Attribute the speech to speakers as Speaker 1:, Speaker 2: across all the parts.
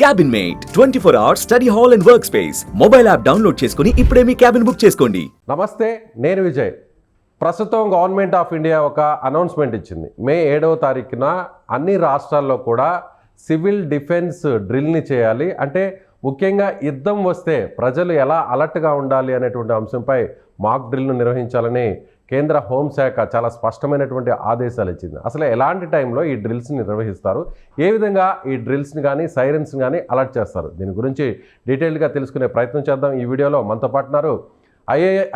Speaker 1: Cabin mate 24 hours study hall and work space mobile app download చేసుకుని ఇప్పుడే మీ cabin book చేసుకోండి.
Speaker 2: నమస్తే, నేను విజయ్. ప్రస్తుతం గవర్నమెంట్ ఆఫ్ ఇండియా ఒక అనౌన్స్మెంట్ ఇచ్చింది. మే 7వ తారీఖున అన్ని రాష్ట్రాల్లో కూడా సివిల్ డిఫెన్స్ డ్రిల్ని చేయాలి. అంటే ముఖ్యంగా యుద్ధం వస్తే ప్రజలు ఎలా అలర్ట్గా ఉండాలి అనేటువంటి అంశంపై మాక్ డ్రిల్ను నిర్వహించాలని కేంద్ర హోంశాఖ చాలా స్పష్టమైనటువంటి ఆదేశాలు ఇచ్చింది. అసలు ఎలాంటి టైంలో ఈ డ్రిల్స్ని నిర్వహిస్తారు, ఏ విధంగా ఈ డ్రిల్స్ని కానీ సైరన్స్ని కానీ అలర్ట్ చేస్తారు, దీని గురించి డీటెయిల్గా తెలుసుకునే ప్రయత్నం చేద్దాం. ఈ వీడియోలో మనతో పాటున్నారు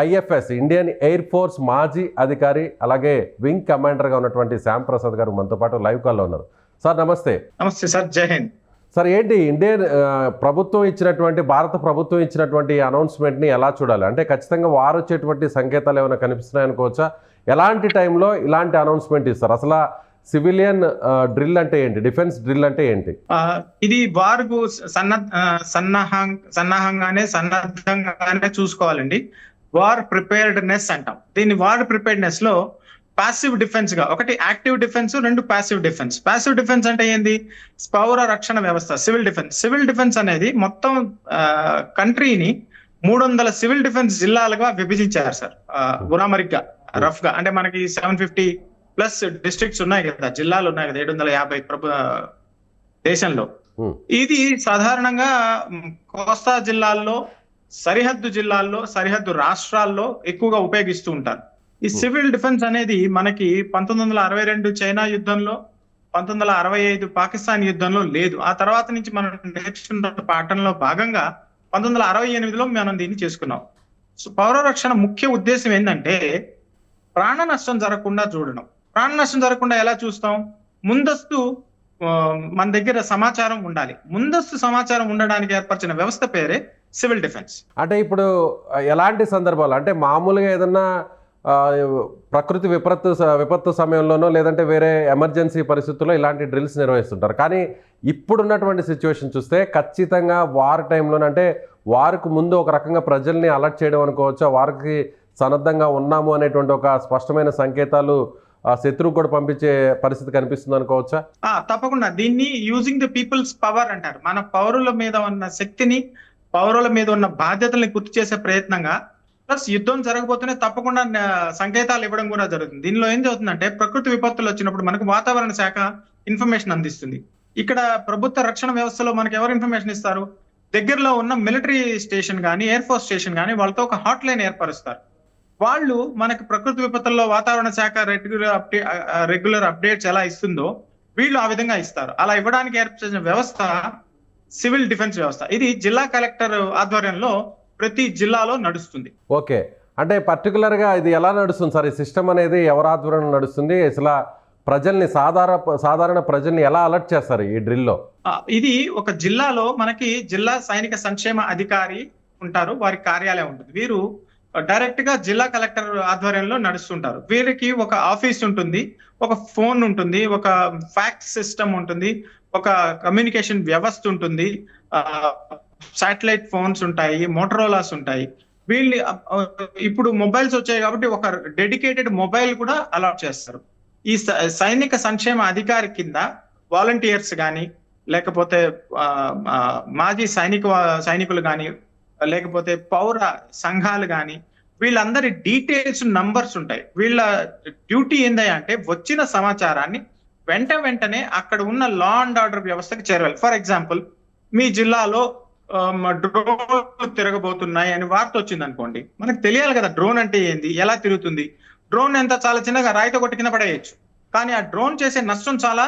Speaker 2: ఐఎఫ్ఎస్ ఇండియన్ ఎయిర్ ఫోర్స్ మాజీ అధికారి, అలాగే వింగ్ కమాండర్గా ఉన్నటువంటి శ్యామ్ ప్రసాద్ గారు మనతో పాటు లైవ్ కాల్లో ఉన్నారు. సార్ నమస్తే.
Speaker 3: నమస్తే సార్, జై హింద్.
Speaker 2: సార్, ఏంటి ఇండియన్ ప్రభుత్వం ఇచ్చినటువంటి, భారత ప్రభుత్వం ఇచ్చినటువంటి అనౌన్స్మెంట్ని ఎలా చూడాలి? అంటే ఖచ్చితంగా వారు వచ్చేటువంటి సంకేతాలు ఏమైనా కనిపిస్తున్నాయి అనుకోవచ్చా? ఎలాంటి టైంలో ఇలాంటి అనౌన్స్మెంట్ ఇస్తారు? అసలు సివిలియన్ డ్రిల్ అంటే ఏంటి, డిఫెన్స్ డ్రిల్ అంటే ఏంటి?
Speaker 3: ఇది వార్కు సన్నద్ధంగానే చూసుకోవాలండి. వార్ ప్రిపేర్డ్నెస్ అంటాం దీన్ని. వార్ ప్రిపేర్డ్నెస్ లో పాసివ్ డిఫెన్స్ గా, ఒకటి యాక్టివ్ డిఫెన్స్, రెండు పాసివ్ డిఫెన్స్. పాసివ్ డిఫెన్స్ అంటే ఏంది? పౌర రక్షణ వ్యవస్థ, సివిల్ డిఫెన్స్. సివిల్ డిఫెన్స్ అనేది మొత్తం కంట్రీని 300 సివిల్ డిఫెన్స్ జిల్లాలుగా విభజించారు సార్, గురామరిగ్గా, రఫ్ గా. అంటే మనకి 750+ డిస్ట్రిక్ట్స్ ఉన్నాయి కదా, జిల్లాలు ఉన్నాయి కదా, 750 దేశంలో. ఇది సాధారణంగా కోస్తా జిల్లాల్లో, సరిహద్దు జిల్లాల్లో, సరిహద్దు రాష్ట్రాల్లో ఎక్కువగా ఉపయోగిస్తూ ఉంటారు. ఈ సివిల్ డిఫెన్స్ అనేది మనకి 1962 చైనా యుద్ధంలో, 1965 పాకిస్తాన్ యుద్ధంలో లేదు. ఆ తర్వాత నుంచి మనం నేర్చుకున్న పాఠంలో భాగంగా 1968లో మనం దీన్ని చేసుకున్నాం. సో పౌర రక్షణ ముఖ్య ఉద్దేశం ఏంటంటే ప్రాణ నష్టం జరగకుండా చూడడం. ప్రాణ నష్టం జరగకుండా ఎలా చూస్తాం? ముందస్తు మన దగ్గర సమాచారం ఉండాలి. ముందస్తు సమాచారం ఉండడానికి ఏర్పరిచిన వ్యవస్థ పేరే సివిల్ డిఫెన్స్.
Speaker 2: అంటే ఇప్పుడు ఎలాంటి సందర్భాలు, అంటే మామూలుగా ఏదన్నా ప్రకృతి విపత్తు సమయంలోనో, లేదంటే వేరే ఎమర్జెన్సీ పరిస్థితుల్లో ఇలాంటి డ్రిల్స్ నిర్వహిస్తుంటారు. కానీ ఇప్పుడున్నటువంటి సిచ్యువేషన్ చూస్తే ఖచ్చితంగా వార్ టైంలోనే, అంటే వారికి ముందు ఒక రకంగా ప్రజల్ని అలర్ట్ చేయడం అనుకోవచ్చా, వారికి సన్నద్ధంగా ఉన్నాము అనేటువంటి ఒక స్పష్టమైన సంకేతాలు శత్రువు కూడా పంపించే పరిస్థితి కనిపిస్తుంది అనుకోవచ్చా?
Speaker 3: తప్పకుండా. దీన్ని యూజింగ్ ది పీపుల్స్ పవర్ అంటారు. మన పౌరుల మీద ఉన్న శక్తిని, పౌరుల మీద ఉన్న బాధ్యతల్ని గుర్తు చేసే ప్రయత్నంగా, ప్లస్ యుద్ధం జరగబోతేనే తప్పకుండా సంకేతాలు ఇవ్వడం కూడా జరుగుతుంది. దీనిలో ఏం జరుగుతుందంటే, ప్రకృతి విపత్తులు వచ్చినప్పుడు మనకు వాతావరణ శాఖ ఇన్ఫర్మేషన్ అందిస్తుంది. ఇక్కడ ప్రభుత్వ రక్షణ వ్యవస్థలో మనకు ఎవరు ఇన్ఫర్మేషన్ ఇస్తారు? దగ్గరలో ఉన్న మిలిటరీ స్టేషన్ కానీ, ఎయిర్ ఫోర్స్ స్టేషన్ కానీ, వాళ్ళతో ఒక హాట్ లైన్ ఏర్పరుస్తారు. వాళ్ళు మనకి ప్రకృతి విపత్తుల్లో వాతావరణ శాఖ రెగ్యులర్ అప్డేట్స్ ఎలా ఇస్తుందో వీళ్ళు ఆ విధంగా ఇస్తారు. అలా ఇవ్వడానికి ఏర్పరిచిన వ్యవస్థ సివిల్ డిఫెన్స్ వ్యవస్థ. ఇది జిల్లా కలెక్టర్ ఆధ్వర్యంలో ప్రతి జిల్లాలో నడుస్తుంది.
Speaker 2: ఓకే, అంటే పర్టికులర్గా ఇది ఎలా నడుస్తుంది సార్? ఈ సిస్టమ్ అనేది ఎవరి ఆధ్వర్యంలో నడుస్తుంది? అసలు ప్రజల్ని, సాధారణ ప్రజల్ని ఎలా అలర్ట్ చేస్తారు ఈ డ్రిల్లో?
Speaker 3: ఇది ఒక జిల్లాలో మనకి జిల్లా సైనిక సంక్షేమ అధికారి ఉంటారు, వారి కార్యాలయం ఉంటుంది. వీరు డైరెక్ట్ గా జిల్లా కలెక్టర్ ఆధ్వర్యంలో నడుస్తుంటారు. వీరికి ఒక ఆఫీస్ ఉంటుంది, ఒక ఫోన్ ఉంటుంది, ఒక ఫ్యాక్స్ సిస్టమ్ ఉంటుంది, ఒక కమ్యూనికేషన్ వ్యవస్థ ఉంటుంది, శాటిలైట్ ఫోన్స్ ఉంటాయి, మోటరోలాస్ ఉంటాయి. వీళ్ళు ఇప్పుడు మొబైల్స్ వచ్చాయి కాబట్టి ఒక డెడికేటెడ్ మొబైల్ కూడా అలాట్ చేస్తారు. ఈ సైనిక సంక్షేమ అధికారి కింద వాలంటీర్స్ కానీ, లేకపోతే మాజీ సైనికులు కానీ, లేకపోతే పౌర సంఘాలు కానీ, వీళ్ళందరి డీటెయిల్స్, నంబర్స్ ఉంటాయి. వీళ్ళ డ్యూటీ ఏంటంటే వచ్చిన సమాచారాన్ని వెంటనే అక్కడ ఉన్న లా అండ్ ఆర్డర్ వ్యవస్థకు చేరవాలి. ఫర్ ఎగ్జాంపుల్, మీ జిల్లాలో డ్రోన్ తిరగబోతున్నాయి అని వార్త వచ్చింది అనుకోండి, మనకు తెలియాలి కదా డ్రోన్ అంటే ఏంది, ఎలా తిరుగుతుంది. డ్రోన్ ఎంత చాలా చిన్నగా రాయితో కొట్టి కింద పడేయచ్చు, కానీ ఆ డ్రోన్ చేసే నష్టం చాలా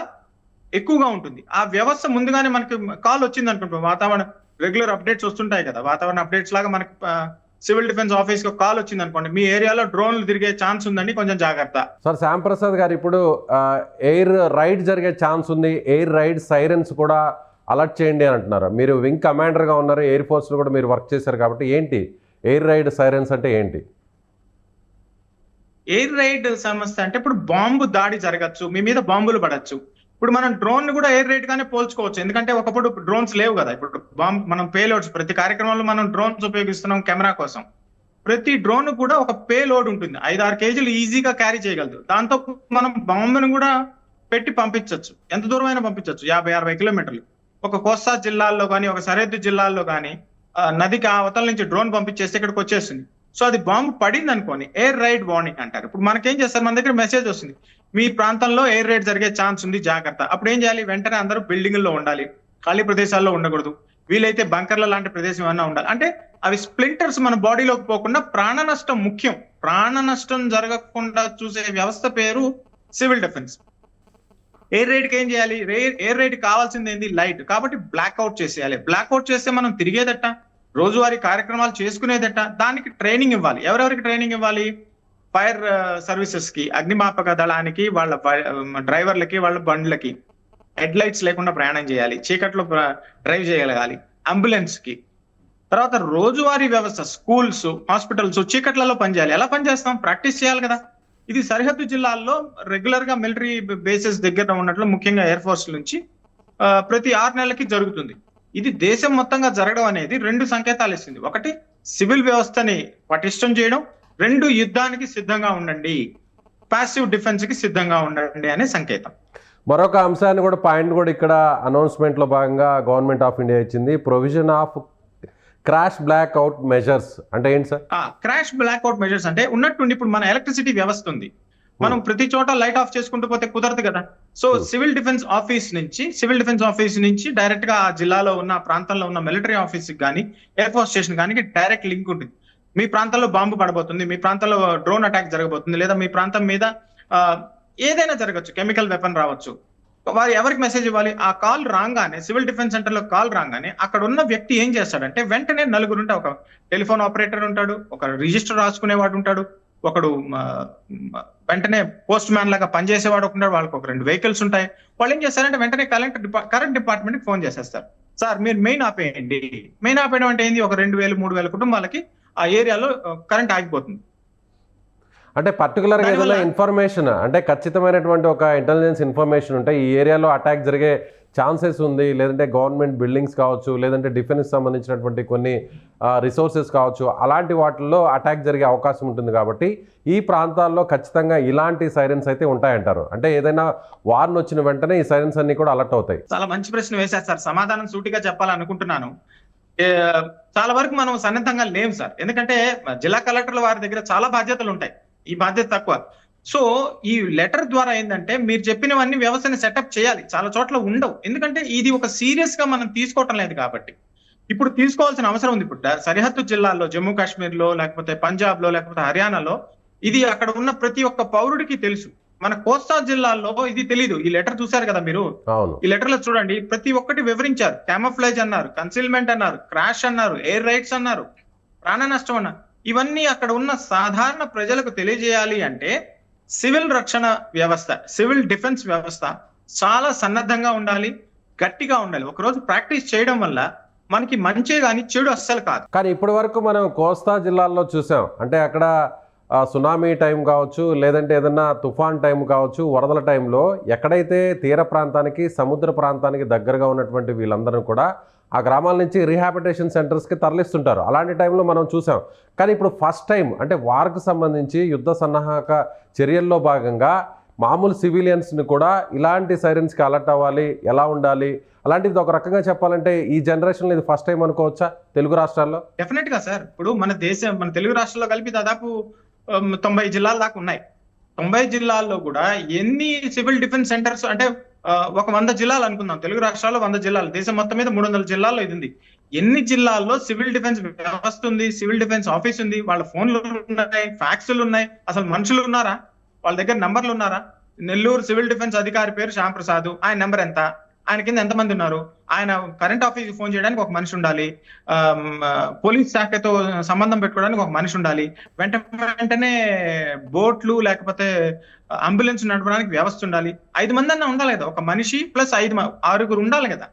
Speaker 3: ఎక్కువగా ఉంటుంది. ఆ వ్యవస్థ ముందుగానే మనకి కాల్ వచ్చింది అనుకుంటాం, వాతావరణ రెగ్యులర్ అప్డేట్స్ వస్తుంటాయి కదా, వాతావరణ అప్డేట్స్ లాగా మనకి సివిల్ డిఫెన్స్ ఆఫీస్ కి కాల్ వచ్చింది అనుకోండి, మీ ఏరియాలో డ్రోన్లు తిరిగే ఛాన్స్ ఉందండి, కొంచెం జాగ్రత్త.
Speaker 2: సార్, శ్యామ్ ప్రసాద్ గారు, ఇప్పుడు ఎయిర్ రైడ్ జరిగే ఛాన్స్ ఉంది, ఎయిర్ రైడ్ సైరన్స్ కూడా అలర్ట్ చేయండి అని అంటున్నారు. మీరు వింగ్ కమాండర్గా ఉన్నారు, ఎయిర్ ఫోర్స్లో కూడా మీరు వర్క్ చేశారు కాబట్టి ఏంటి ఎయిర్ రైడ్ సైరన్స్ అంటే ఏంటి?
Speaker 3: ఎయిర్ రైడ్ సమస్య అంటే ఇప్పుడు బాంబు దాడి జరగచ్చు, మీ మీద బాంబులు పడచ్చు. ఇప్పుడు మనం డ్రోన్ కూడా ఎయిర్ రైడ్ గానే పోల్చుకోవచ్చు, ఎందుకంటే ఒకప్పుడు డ్రోన్స్ లేవు కదా. ఇప్పుడు మనం పేలోడ్స్, ప్రతి కార్యక్రమంలో మనం డ్రోన్స్ ఉపయోగిస్తున్నాం కెమెరా కోసం. ప్రతి డ్రోన్ కూడా ఒక పేలోడ్ ఉంటుంది, 5-6 కేజీలు ఈజీగా క్యారీ చేయగలదు. దాంతో మనం బాంబును కూడా పెట్టి పంపించవచ్చు, ఎంత దూరం అయినా పంపించవచ్చు, 50-60 కిలోమీటర్లు. ఒక కోస్తా జిల్లాల్లో కానీ ఒక సరిహద్దు జిల్లాల్లో కానీ నదికి అవతల నుంచి డ్రోన్ పంపించేస్తే ఇక్కడికి వచ్చేస్తుంది. సో అది బాంబు పడింది అనుకోని ఎయిర్ రైడ్ వార్నింగ్ అంటారు. ఇప్పుడు మనకేం చేస్తారు, మన దగ్గర మెసేజ్ వస్తుంది, మీ ప్రాంతంలో ఎయిర్ రైడ్ జరిగే ఛాన్స్ ఉంది, జాగ్రత్త. అప్పుడు ఏం చేయాలి, వెంటనే అందరూ బిల్డింగుల్లో ఉండాలి, ఖాళీ ప్రదేశాల్లో ఉండకూడదు, వీలైతే బంకర్ల లాంటి ప్రదేశం ఏమన్నా ఉండాలి. అంటే అవి స్ప్లింటర్స్ మన బాడీలోకి పోకుండా ప్రాణ నష్టం ముఖ్యం. ప్రాణ నష్టం జరగకుండా చూసే వ్యవస్థ పేరు సివిల్ డిఫెన్స్. ఎయిర్ రైడ్ కి ఏం చేయాలి, ఎయిర్ రైడ్ కావాల్సింది ఏంది, లైట్. కాబట్టి బ్లాక్అవుట్ చేసేయాలి. బ్లాక్అవుట్ చేస్తే మనం తిరిగేదట, రోజువారీ కార్యక్రమాలు చేసుకునేదట, దానికి ట్రైనింగ్ ఇవ్వాలి. ఎవరెవరికి ట్రైనింగ్ ఇవ్వాలి, ఫైర్ సర్వీసెస్ కి, అగ్నిమాపక దళానికి, వాళ్ళ డ్రైవర్లకి, వాళ్ళ బండ్లకి హెడ్ లైట్స్ లేకుండా ప్రయాణం చేయాలి, చీకట్లో డ్రైవ్ చేయగలగాలి, అంబులెన్స్ కి. తర్వాత రోజువారీ వ్యవస్థ, స్కూల్స్, హాస్పిటల్స్ చీకట్లలో పనిచేయాలి. ఎలా పనిచేస్తాం, ప్రాక్టీస్ చేయాలి కదా. ఇది సరిహద్దు జిల్లాల్లో రెగ్యులర్ గా మిలిటరీ బేసెస్ దగ్గర ఉన్నట్లు, ముఖ్యంగా ఎయిర్ ఫోర్స్ నుంచి ప్రతి 6 నెలలకి జరుగుతుంది. ఇది దేశం మొత్తంగా జరగడం అనేది 2 సంకేతాలు ఇస్తుంది. ఒకటి, సివిల్ వ్యవస్థని పటిష్టం చేయడం. 2, యుద్ధానికి సిద్ధంగా ఉండండి, పాసివ్ డిఫెన్స్ కి సిద్ధంగా ఉండండి అనే సంకేతం.
Speaker 2: మరొక అంశాన్ని కూడా పాయింట్ కూడా ఇక్కడ అనౌన్స్మెంట్లో భాగంగా గవర్నమెంట్ ఆఫ్ ఇండియా ఇచ్చింది, provision of crash blackout measures. అంటే ఏంటి sir?
Speaker 3: Crash blackout measures అంటే ఉన్నట్టుండి ఇప్పుడు మన ఎలక్ట్రిసిటీ వ్యవస్థ ఉంది, మనం ప్రతి చోట లైట్ ఆఫ్ చేసుకుంటూ పోతే కుదరదు కదా. సో సివిల్ డిఫెన్స్ ఆఫీస్ నుంచి డైరెక్ట్ గా ఆ జిల్లాలో ఉన్న ప్రాంతంలో ఉన్న మిలిటరీ ఆఫీస్ కానీ ఎయిర్ ఫోర్స్ స్టేషన్ కానీ డైరెక్ట్ లింక్ ఉంటుంది. మీ ప్రాంతంలో బాంబు పడబోతుంది, మీ ప్రాంతంలో డ్రోన్ అటాక్ జరగబోతుంది, లేదా మీ ప్రాంతం మీద ఏదైనా జరగచ్చు, కెమికల్ వెపన్ రావచ్చు. వారు ఎవరికి మెసేజ్ ఇవ్వాలి, ఆ కాల్ రాగానే, సివిల్ డిఫెన్స్ సెంటర్ లో కాల్ రాగానే అక్కడ ఉన్న వ్యక్తి ఏం చేస్తాడంటే వెంటనే నలుగురు ఉంటారు. ఒక టెలిఫోన్ ఆపరేటర్ ఉంటాడు, ఒక రిజిస్టర్ రాసుకునేవాడు ఉంటాడు, ఒకడు వెంటనే పోస్ట్ మ్యాన్ లాగా పనిచేసేవాడు ఉంటాడు, వాళ్ళకి ఒక 2 వెహికల్స్ ఉంటాయి. వాళ్ళు ఏం చేస్తారంటే వెంటనే కరెంట్ డిపార్ట్మెంట్ కి ఫోన్ చేసేస్తారు, సార్ మీరు మెయిన్ ఆపేయండి. మెయిన్ ఆపేయడం అంటే ఏంది, ఒక 2,000-3,000 కుటుంబాలకి ఆ ఏరియాలో కరెంట్ ఆగిపోతుంది.
Speaker 2: అంటే పర్టికులర్గా ఏదైనా ఇన్ఫర్మేషన్, అంటే ఖచ్చితమైనటువంటి ఒక ఇంటెలిజెన్స్ ఇన్ఫర్మేషన్ ఉంటే ఈ ఏరియాలో అటాక్ జరిగే ఛాన్సెస్ ఉంది, లేదంటే గవర్నమెంట్ బిల్డింగ్స్ కావచ్చు, లేదంటే డిఫెన్స్ సంబంధించినటువంటి కొన్ని రిసోర్సెస్ కావచ్చు, అలాంటి వాటిల్లో అటాక్ జరిగే అవకాశం ఉంటుంది. కాబట్టి ఈ ప్రాంతాల్లో ఖచ్చితంగా ఇలాంటి సైరన్స్ అయితే ఉంటాయంటారు. అంటే ఏదైనా వార్న్ వచ్చిన వెంటనే ఈ సైరన్స్ అన్ని కూడా అలర్ట్ అవుతాయి.
Speaker 3: చాలా మంచి ప్రశ్న వేశారు సార్, సమాధానం సూటిగా చెప్పాలనుకుంటున్నాను. చాలా వరకు మనం సన్నద్ధంగా లేము సార్, ఎందుకంటే జిల్లా కలెక్టర్ల వారి దగ్గర చాలా బాధ్యతలు ఉంటాయి, ఈ బాధ్యత తక్కువ. సో ఈ లెటర్ ద్వారా ఏంటంటే మీరు చెప్పినవన్నీ వ్యవస్థని సెటప్ చేయాలి, చాలా చోట్ల ఉండవు. ఎందుకంటే ఇది ఒక సీరియస్ గా మనం తీసుకోవటం లేదు కాబట్టి ఇప్పుడు తీసుకోవాల్సిన అవసరం ఉంది. ఇప్పుడు సరిహద్దు జిల్లాల్లో, జమ్మూ కాశ్మీర్ లో, లేకపోతే పంజాబ్ లో, లేకపోతే హర్యానాలో ఇది అక్కడ ఉన్న ప్రతి ఒక్క పౌరుడికి తెలుసు. మన కోస్తా జిల్లాల్లో ఇది తెలీదు. ఈ లెటర్ చూసారు కదా మీరు, ఈ లెటర్ లో చూడండి ప్రతి ఒక్కటి వివరించారు. క్యామోఫ్లేజ్ అన్నారు, కన్సిల్మెంట్ అన్నారు, క్రాష్ అన్నారు, ఎయిర్ రైడ్స్ అన్నారు, ప్రాణ నష్టం అన్నారు. ఇవన్నీ అక్కడ ఉన్న సాధారణ ప్రజలకు తెలియజేయాలి అంటే సివిల్ రక్షణ వ్యవస్థ, సివిల్ డిఫెన్స్ వ్యవస్థ చాలా సన్నద్ధంగా ఉండాలి, గట్టిగా ఉండాలి. ఒకరోజు ప్రాక్టీస్ చేయడం వల్ల మనకి మంచి కానీ చెడు అస్సలు కాదు.
Speaker 2: కానీ ఇప్పటి వరకు మనం కోస్తా జిల్లాల్లో చూసాం, అంటే అక్కడ సునామీ టైం కావచ్చు, లేదంటే ఏదన్నా తుఫాన్ టైం కావచ్చు, వరదల టైంలో ఎక్కడైతే తీర ప్రాంతానికి, సముద్ర ప్రాంతానికి దగ్గరగా ఉన్నటువంటి వీళ్ళందరూ కూడా ఆ గ్రామాల నుంచి రీహాబిటేషన్ సెంటర్స్కి తరలిస్తుంటారు. అలాంటి టైంలో మనం చూసాం. కానీ ఇప్పుడు ఫస్ట్ టైం అంటే వార్కు సంబంధించి యుద్ధ సన్నాహక చర్యల్లో భాగంగా మామూలు సివిలియన్స్ని కూడా ఇలాంటి సైరన్స్కి అలర్ట్ అవ్వాలి, ఎలా ఉండాలి, అలాంటిది ఒక రకంగా చెప్పాలంటే ఈ జనరేషన్లో ఇది ఫస్ట్ టైం అనుకోవచ్చా తెలుగు రాష్ట్రాల్లో?
Speaker 3: డెఫినెట్ గా సార్. ఇప్పుడు మన తెలుగు రాష్ట్రాల్లో కలిపి దాదాపు 90 జిల్లాల దాకా ఉన్నాయి. 90 జిల్లాల్లో కూడా ఎన్ని సివిల్ డిఫెన్స్ సెంటర్స్ అంటే ఒక 100 జిల్లాలు అనుకుందాం, తెలుగు రాష్ట్రాల్లో 100 జిల్లాలు, దేశం మొత్తం మీద 300 జిల్లాల్లో ఇది ఉంది. ఎన్ని జిల్లాల్లో సివిల్ డిఫెన్స్ వ్యవస్థ ఉంది, సివిల్ డిఫెన్స్ ఆఫీస్ ఉంది, వాళ్ళ ఫోన్లు ఉన్నాయి, ఫ్యాక్స్లు ఉన్నాయి, అసలు మనుషులు ఉన్నారా, వాళ్ళ దగ్గర నంబర్లు ఉన్నారా? నెల్లూరు సివిల్ డిఫెన్స్ అధికారి పేరు శ్యామ్ ప్రసాద్, ఆయన నెంబర్ ఎంత, ఆయన కింద ఎంతమంది ఉన్నారు, ఆయన కరెంట్ ఆఫీస్ ఫోన్ చేయడానికి ఒక మనిషి ఉండాలి, పోలీస్ శాఖతో సంబంధం పెట్టుకోవడానికి ఒక మనిషి ఉండాలి, వెంటనే బోట్లు లేకపోతే అంబులెన్స్ నడపడానికి వ్యవస్థ ఉండాలి. 5 మంది అన్నా ఉండాలి కదా, ఒక మనిషి ప్లస్ 6 ఉండాలి కదా.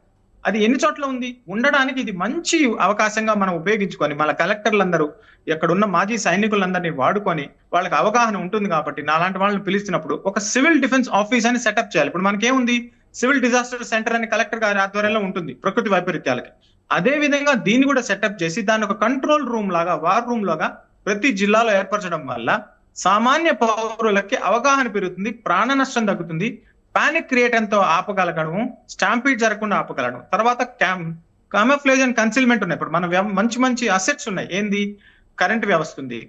Speaker 3: అది ఎన్ని చోట్ల ఉంది? ఉండడానికి ఇది మంచి అవకాశంగా మనం ఉపయోగించుకొని మన కలెక్టర్లందరూ ఎక్కడున్న మాజీ సైనికులందరినీ వాడుకొని వాళ్ళకి అవగాహన ఉంటుంది కాబట్టి నాలాంటి వాళ్ళని పిలుస్తున్నప్పుడు ఒక సివిల్ డిఫెన్స్ ఆఫీస్ అని సెటప్ చేయాలి. ఇప్పుడు మనకేముంది, సివిల్ డిజాస్టర్ సెంటర్ అని కలెక్టర్ గారి ఆధ్వర్యంలో ఉంటుంది ప్రకృతి వైపరీత్యాలకి. అదే విధంగా దీన్ని కూడా సెటప్ చేసి దాన్ని ఒక కంట్రోల్ రూమ్ లాగా, వార్ రూమ్ లాగా ప్రతి జిల్లాలో ఏర్పరచడం వల్ల సామాన్య పౌరులకి అవగాహన పెరుగుతుంది, ప్రాణ నష్టం తగ్గుతుంది, పానిక్ క్రియేట్ ఎంతో ఆపగలగడం, స్టాంపీడ్ జరగకుండా ఆపగలగడం. తర్వాత కామఫ్లేజ్ అండ్ కన్సిల్మెంట్ ఉన్నాయి. ఇప్పుడు మన మంచి మంచి అసెట్స్ ఉన్నాయి. ఏంది? కరెంట్ వ్యవస్థ ఉంది,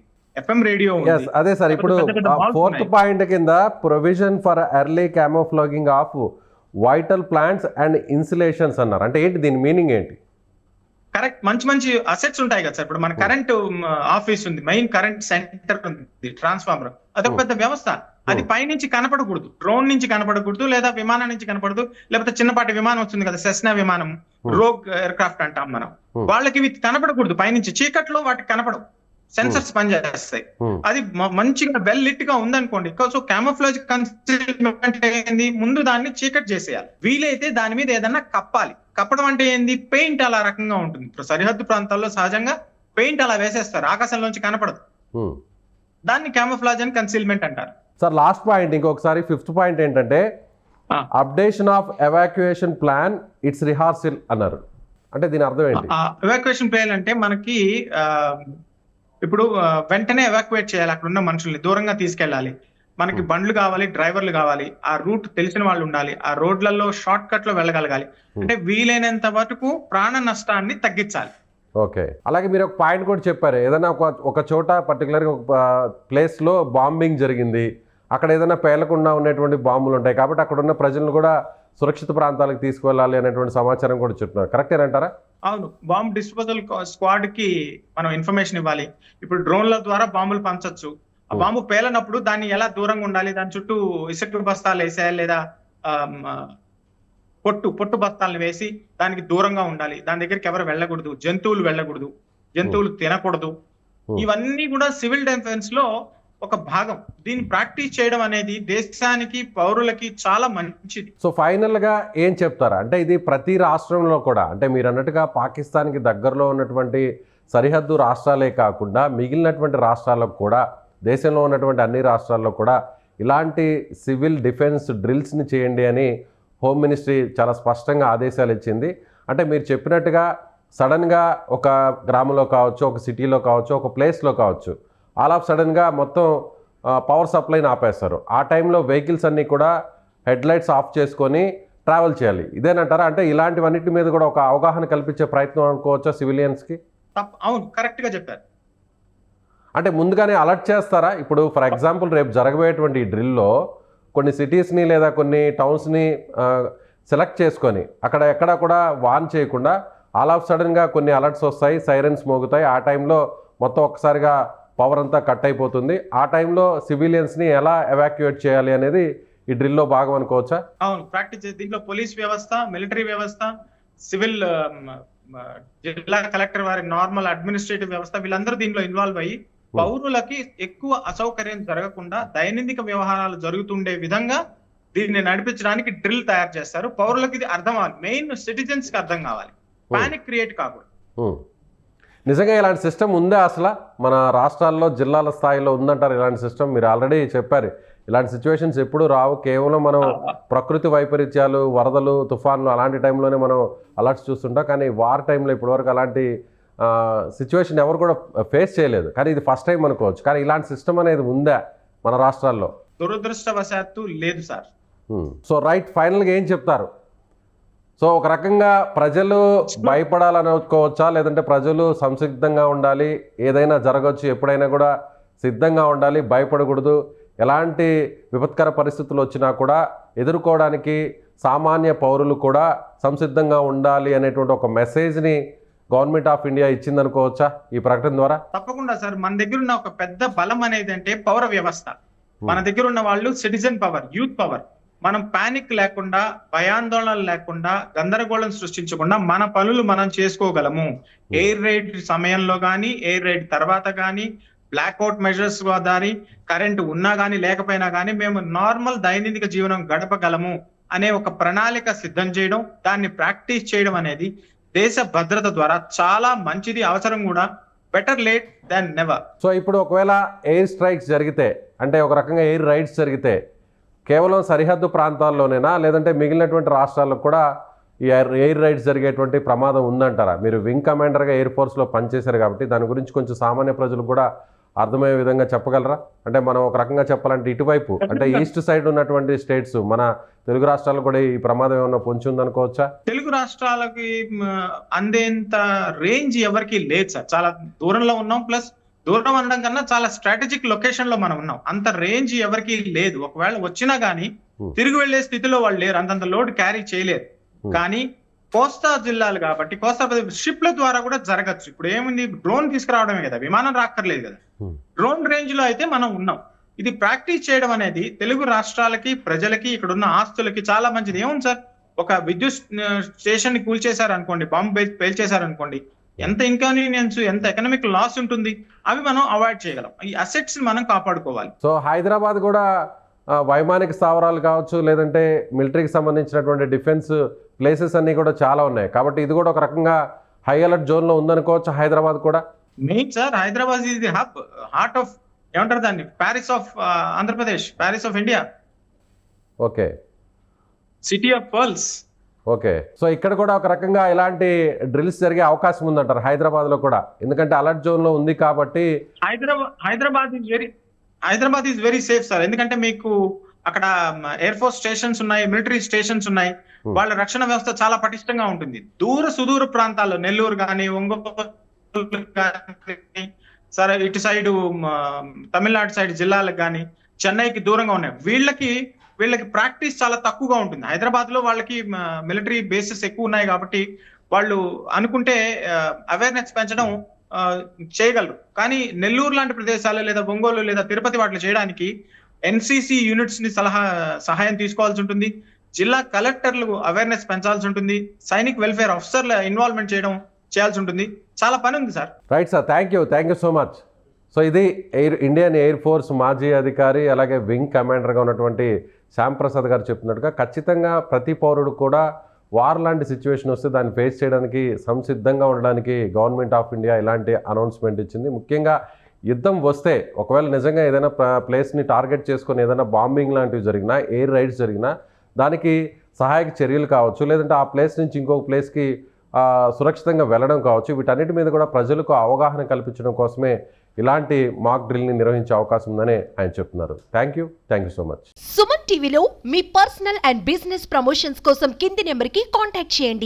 Speaker 3: FM రేడియో ఉంది.
Speaker 2: అదే సార్, ఇప్పుడు
Speaker 3: పెద్ద పెద్ద malls
Speaker 2: ఫోర్త్
Speaker 3: ఉన్నాయి.
Speaker 2: పాయింట్ కింద provision for early camouflaging of vital plants and insulations అన్నారు. అంటే ఏంటి దీని మీనింగ్ ఏంటి?
Speaker 3: కరెక్ట్, మంచి మంచి అసెట్స్ ఉంటాయి కదా సార్. ఇప్పుడు మన కరెంట్ ఆఫీస్ ఉంది, మెయిన్ కరెంట్ సెంటర్ ఉంది, ట్రాన్స్ఫార్మర్, అదొక పెద్ద వ్యవస్థ. అది పైనుంచి కనపడకూడదు, డ్రోన్ నుంచి కనపడకూడదు, లేదా విమానం నుంచి కనపడదు, లేకపోతే చిన్నపాటి విమానం వస్తుంది కదా, సెస్నా విమానం, రోగ్ ఎయిర్క్రాఫ్ట్ అంటాం మనం. వాళ్ళకి ఇవి కనపడకూడదు, పైనుంచి చీకట్లో వాటికి కనపడవు, సెన్సర్స్ పనిచేస్తాయి. అది మంచిగా వెల్ లిట్ గా ఉందనుకోండి. సో క్యామోఫ్లాజ్ కన్సిల్మెంట్ ఏంది? ముందు దాన్ని చీకటి చేసేయాలి, వీలైతే దాని మీద ఏదన్నా కప్పాలి. కప్పడం అంటే ఏంది? పెయింట్ అలా రకంగా ఉంటుంది. ఇప్పుడు సరిహద్దు ప్రాంతాల్లో సహజంగా పెయింట్ అలా వేసేస్తారు, ఆకాశంలోంచి కనపడదు. దాన్ని క్యామోఫ్లాజ్ అండ్ కన్సిల్మెంట్ అంటారు.
Speaker 2: సార్ లాస్ట్ పాయింట్ ఇంకొకసారి, ఫిఫ్త్ పాయింట్ ఏంటంటే updation of evacuation plan it's rehearsal అన్నారు. అంటే దీని అర్థం ఏంటి?
Speaker 3: ఎవాక్యుయేషన్ ప్లాన్ అంటే మనకి ఇప్పుడు వెంటనే ఎవాక్యుయేట్ చేయాలి, అక్కడ ఉన్న మనుషుల్ని దూరంగా తీసుకెళ్ళాలి. మనకి బండ్లు కావాలి, డ్రైవర్లు కావాలి, ఆ రూట్ తెలిసిన వాళ్ళు ఉండాలి, ఆ రోడ్లలో షార్ట్ కట్ లో వెళ్ళగలగాలి. అంటే వీలైనంత వరకు ప్రాణ నష్టాన్ని తగ్గించాలి.
Speaker 2: ఓకే, అలాగే మీరు ఒక పాయింట్ కూడా చెప్పారు, ఏదైనా ఒక చోట పర్టికులర్గా ఒక ప్లేస్లో బాంబింగ్ జరిగింది, అక్కడ ఏదైనా పేలకుండా ఉన్నటువంటి బాంబులు ఉంటాయి, కాబట్టి అక్కడ ఉన్న ప్రజలను కూడా సురక్షిత ప్రాంతాలకు తీసుకువెళ్ళాలి అనేటువంటి సమాచారం కూడా చెప్తున్నారు. కరెక్టేనంటారా?
Speaker 3: అవును, బాంబ్ డిస్పోజల్ స్క్వాడ్ కి మనం ఇన్ఫర్మేషన్ ఇవ్వాలి. ఇప్పుడు డ్రోన్ల ద్వారా బాంబులు పంచొచ్చు. ఆ బాంబు పేలనప్పుడు దాన్ని ఎలా దూరంగా ఉండాలి, దాని చుట్టూ ఇసుక బస్తాలు వేసేయాలి, లేదా పొట్టు బస్తాలను వేసి దానికి దూరంగా ఉండాలి. దాని దగ్గరికి ఎవరు వెళ్ళకూడదు, జంతువులు వెళ్ళకూడదు, జంతువులు తినకూడదు. ఇవన్నీ కూడా సివిల్ డిఫెన్స్ లో ఒక భాగం. దీన్ని ప్రాక్టీస్ చేయడం అనేది దేశానికి, పౌరులకి చాలా మంచిది.
Speaker 2: సో ఫైనల్ గా ఏం చెప్తారా? అంటే ఇది ప్రతి రాష్ట్రంలో కూడా, అంటే మీరు అన్నట్టుగా పాకిస్తాన్కి దగ్గరలో ఉన్నటువంటి సరిహద్దు రాష్ట్రాలే కాకుండా మిగిలినటువంటి రాష్ట్రాలకు కూడా, దేశంలో ఉన్నటువంటి అన్ని రాష్ట్రాల్లో కూడా ఇలాంటి సివిల్ డిఫెన్స్ డ్రిల్స్ని చేయండి అని హోమ్ మినిస్ట్రీ చాలా స్పష్టంగా ఆదేశాలు ఇచ్చింది. అంటే మీరు చెప్పినట్టుగా సడన్గా ఒక గ్రామంలో కావచ్చు, ఒక సిటీలో కావచ్చు, ఒక ప్లేస్లో కావచ్చు, ఆల్ ఆఫ్ సడన్గా మొత్తం పవర్ సప్లైని ఆపేస్తారు. ఆ టైంలో వెహికల్స్ అన్నీ కూడా హెడ్లైట్స్ ఆఫ్ చేసుకొని ట్రావెల్ చేయాలి. ఇదేనంటారా? అంటే ఇలాంటివన్నిటి మీద కూడా ఒక అవగాహన కల్పించే ప్రయత్నం అనుకోవచ్చా సివిలియన్స్కి?
Speaker 3: అవును, కరెక్ట్ గా చెప్పారు.
Speaker 2: అంటే ముందుగానే అలర్ట్ చేస్తారా? ఇప్పుడు ఫర్ ఎగ్జాంపుల్ రేపు జరగబోయేటువంటి ఈ డ్రిల్లో కొన్ని సిటీస్ని లేదా కొన్ని టౌన్స్ని సెలెక్ట్ చేసుకొని అక్కడ ఎక్కడ కూడా వార్న్ చేయకుండా ఆల్ ఆఫ్ సడన్గా కొన్ని అలర్ట్స్ వస్తాయి, సైరన్స్ మోగుతాయి, ఆ టైంలో మొత్తం ఒక్కసారిగా పవర్ అంతా కట్ అయిపోతుంది. ఆ టైంలో సివిలియన్స్ని ఎలా ఎవాక్యుయేట్ చేయాలి అనేది ఈ డ్రిల్లో భాగం అనుకోవచ్చా?
Speaker 3: అవును, ప్రాక్టీస్. దీంట్లో పోలీస్ వ్యవస్థ, మిలిటరీ వ్యవస్థ, సివిల్ జిల్లా కలెక్టర్ వారి నార్మల్ అడ్మినిస్ట్రేటివ్ వ్యవస్థ, వీళ్ళందరూ దీంట్లో ఇన్వాల్వ్ అయ్యి పౌరులకి ఎక్కువ అసౌకర్యం జరగకుండా దైనందిక వ్యవహారాలు జరుగుతుండే విధంగా దీన్ని నడిపించడానికి డ్రిల్ తయారు చేస్తారు. పౌరులకు ఇది అర్థం అవ్వాలి, మెయిన్ సిటిజన్స్ కి అర్థం కావాలి, పానిక్ క్రియేట్ కాకూడదు.
Speaker 2: నిజంగా ఇలాంటి సిస్టమ్ ఉందా అసలు మన రాష్ట్రాల్లో, జిల్లాల స్థాయిలో ఉందంటారు ఇలాంటి సిస్టమ్? మీరు ఆల్రెడీ చెప్పారు ఇలాంటి సిచ్యువేషన్స్ ఎప్పుడు రావు, కేవలం మనం ప్రకృతి వైపరీత్యాలు, వరదలు, తుఫాన్లు అలాంటి టైంలోనే మనం అలర్ట్స్ చూస్తుంటాం. కానీ వార్ టైంలో ఇప్పటివరకు అలాంటి సిచ్యువేషన్ ఎవరు కూడా ఫేస్ చేయలేదు. కానీ ఇది ఫస్ట్ టైం అనుకోవచ్చు. కానీ ఇలాంటి సిస్టమ్ అనేది ఉందా మన రాష్ట్రాల్లో?
Speaker 3: దురదృష్టవశాత్తు లేదు సార్.
Speaker 2: సో రైట్, ఫైనల్గా ఏం చెప్తారు? సో ఒక రకంగా ప్రజలు భయపడాలని అనుకోవచ్చా, లేదంటే ప్రజలు సంసిద్ధంగా ఉండాలి, ఏదైనా జరగవచ్చు, ఎప్పుడైనా కూడా సిద్ధంగా ఉండాలి, భయపడకూడదు, ఎలాంటి విపత్కర పరిస్థితులు వచ్చినా కూడా ఎదుర్కోవడానికి సామాన్య పౌరులు కూడా సంసిద్ధంగా ఉండాలి అనేటువంటి ఒక మెసేజ్ని గవర్నమెంట్ ఆఫ్ ఇండియా ఇచ్చిందనుకోవచ్చా ఈ ప్రకటన ద్వారా?
Speaker 3: తప్పకుండా సార్. మన దగ్గర ఉన్న ఒక పెద్ద బలం అనేది అంటే పౌర వ్యవస్థ. మన దగ్గర ఉన్న వాళ్ళు సిటిజన్ పవర్, యూత్ పవర్. మనం పానిక్ లేకుండా, భయాందోళనలు లేకుండా, గందరగోళం సృష్టించకుండా మన పనులు మనం చేసుకోగలము. ఎయిర్ రైడ్ సమయంలో కానీ, ఎయిర్ రైడ్ తర్వాత కానీ, బ్లాక్అవుట్ మెజర్స్ ద్వారా కరెంటు ఉన్నా కానీ లేకపోయినా కానీ మేము నార్మల్ దైనందిక జీవనం గడపగలము అనే ఒక ప్రణాళిక సిద్ధం చేయడం, దాన్ని ప్రాక్టీస్ చేయడం అనేది దేశ భద్రత ద్వారా చాలా మంచిది, అవసరం కూడా. Better late than never.
Speaker 2: So ఇప్పుడు ఒకవేళ ఎయిర్ స్ట్రైక్స్ జరిగితే, అంటే ఒక రకంగా ఎయిర్ రైడ్స్ జరిగితే కేవలం సరిహద్దు ప్రాంతాల్లోనేనా, లేదంటే మిగిలినటువంటి రాష్ట్రాలకు కూడా ఈ ఎయిర్ రైడ్స్ జరిగేటువంటి ప్రమాదం ఉందంటారా? మీరు వింగ్ కమాండర్గా ఎయిర్ ఫోర్స్లో పనిచేశారు కాబట్టి దాని గురించి కొంచెం సామాన్య ప్రజలకు కూడా అర్థమయ్యే విధంగా చెప్పగలరా? అంటే మనం ఒక రకంగా చెప్పాలంటే ఇటువైపు అంటే ఈస్ట్ సైడ్ ఉన్నటువంటి స్టేట్స్ మన తెలుగు రాష్ట్రాలు కూడా ఈ ప్రమాదం ఏమన్నా పొంచి ఉందనుకోవచ్చా?
Speaker 3: తెలుగు రాష్ట్రాలకి అందేంత రేంజ్ ఎవరికి లేదు సార్. చాలా దూరంలో ఉన్నాం, ప్లస్ దూరం అనడం కన్నా చాలా స్ట్రాటజిక్ లొకేషన్ లో మనం ఉన్నాం. అంత రేంజ్ ఎవరికి లేదు. ఒకవేళ వచ్చినా గానీ తిరిగి వెళ్లే స్థితిలో వాళ్ళు లేరు, అంతంత లోడ్ క్యారీ చేయలేరు. కానీ కోస్తా జిల్లాలు కాబట్టి కోస్తా షిప్ల ద్వారా కూడా జరగచ్చు. ఇప్పుడు ఏముంది, డ్రోన్ తీసుకురావడమే కదా, విమానం రాక్కర్లేదు కదా. డ్రోన్ రేంజ్ లో అయితే మనం ఉన్నాం. ఇది ప్రాక్టీస్ చేయడం అనేది తెలుగు రాష్ట్రాలకి, ప్రజలకి, ఇక్కడ ఉన్న ఆస్తులకి చాలా మంచిది. ఏముంది సార్, ఒక విద్యుత్ స్టేషన్ ని కూల్చేశారు అనుకోండి, బాంబు పేల్చేశారు అనుకోండి, ఎంత ఇన్కన్వీనియన్స్, ఎంత ఎకనామిక్ లాస్ ఉంటుంది. అవి మనం అవాయిడ్ చేయగలం. ఈ అసెట్స్ ని మనం కాపాడుకోవాలి.
Speaker 2: సో హైదరాబాద్ కూడా వైమానిక స్థావరాలు కావచ్చు, లేదంటే మిలిటరీకి సంబంధించినటువంటి డిఫెన్స్ ప్లేసెస్ అన్ని కూడా చాలా ఉన్నాయి. కాబట్టి ఇది కూడా ఒక రకంగా హై అలర్ట్ జోన్ లో ఉందనుకోవచ్చు హైదరాబాద్ కూడా.
Speaker 3: Main sir, Hyderabad is the hub, heart of, ఏమంటారు దాన్ని, Paris of Andhra Pradesh, Paris of India,
Speaker 2: okay,
Speaker 3: city of pearls.
Speaker 2: Okay. So ఇక్కడ కూడా ఒక రకంగా ఇలాంటి డ్రిల్స్ జరిగే అవకాశం ఉందంటారు హైదరాబాద్ లో కూడా, ఎందుకంటే అలర్ట్ జోన్ లో ఉంది కాబట్టి.
Speaker 3: Hyderabad is very safe sir. ఎందుకంటే మీకు అక్కడ ఎయిర్ ఫోర్స్ స్టేషన్స్ ఉన్నాయి, మిలిటరీ స్టేషన్స్ ఉన్నాయి. వాళ్ళ రక్షణ వ్యవస్థ చాలా పటిష్టంగా ఉంటుంది. సుదూర ప్రాంతాల్లో నెల్లూరు కానీ, ఒంగోలు కానీ, సరే ఇటు సైడ్ తమిళనాడు సైడ్ జిల్లాలకు కానీ, చెన్నైకి దూరంగా ఉన్నాయి. వీళ్ళకి ప్రాక్టీస్ చాలా తక్కువగా ఉంటుంది. హైదరాబాద్ లో వాళ్ళకి మిలిటరీ బేసెస్ ఎక్కువ ఉన్నాయి కాబట్టి వాళ్ళు అనుకుంటే అవేర్నెస్ పెంచడం చేయగలరు. కానీ నెల్లూరు లాంటి ప్రదేశాలు, లేదా ఒంగోలు, లేదా తిరుపతి వాటిలో చేయడానికి ఎన్సిసి యూనిట్స్ ని సహాయం తీసుకోవాల్సి ఉంటుంది. జిల్లా కలెక్టర్లు అవేర్నెస్ పెంచాల్సి ఉంటుంది. సైనిక్ వెల్ఫేర్ ఆఫీసర్ల ఇన్వాల్వ్మెంట్ చేయాల్సి ఉంటుంది. చాలా పని ఉంది sir.
Speaker 2: Right sir, thank you so much. So ఇది ఇండియన్ ఎయిర్ ఫోర్స్ మాజీ అధికారి, అలాగే వింగ్ కమాండర్గా ఉన్నటువంటి శ్యామ్ ప్రసాద్ గారు చెప్తున్నట్టుగా ఖచ్చితంగా ప్రతి పౌరుడు కూడా వార్ లాంటి సిచ్యువేషన్ వస్తే దాన్ని ఫేస్ చేయడానికి సంసిద్ధంగా ఉండడానికి గవర్నమెంట్ ఆఫ్ ఇండియా ఇలాంటి అనౌన్స్మెంట్ ఇచ్చింది. ముఖ్యంగా యుద్ధం వస్తే ఒకవేళ నిజంగా ఏదైనా ప్లేస్ని టార్గెట్ చేసుకొని ఏదైనా బాంబింగ్ లాంటివి జరిగినా, ఎయిర్ రైడ్స్ జరిగినా దానికి సహాయక చర్యలు కావచ్చు, లేదంటే ఆ ప్లేస్ నుంచి ఇంకొక ప్లేస్కి సురక్షితంగా వెళ్ళడం కావచ్చు, వీటన్నిటి మీద కూడా ప్రజలకు అవగాహన కల్పించడం కోసమే ఇలాంటి మాక్ డ్రిల్ని నిర్వహించే అవకాశం ఉందని ఆయన చెప్తున్నారు. Thank you so much.
Speaker 4: Suman టీవీలో మీ పర్సనల్ అండ్ బిజినెస్ ప్రమోషన్స్ కోసం కింది నెంబర్కి కాంటాక్ట్ చేయండి.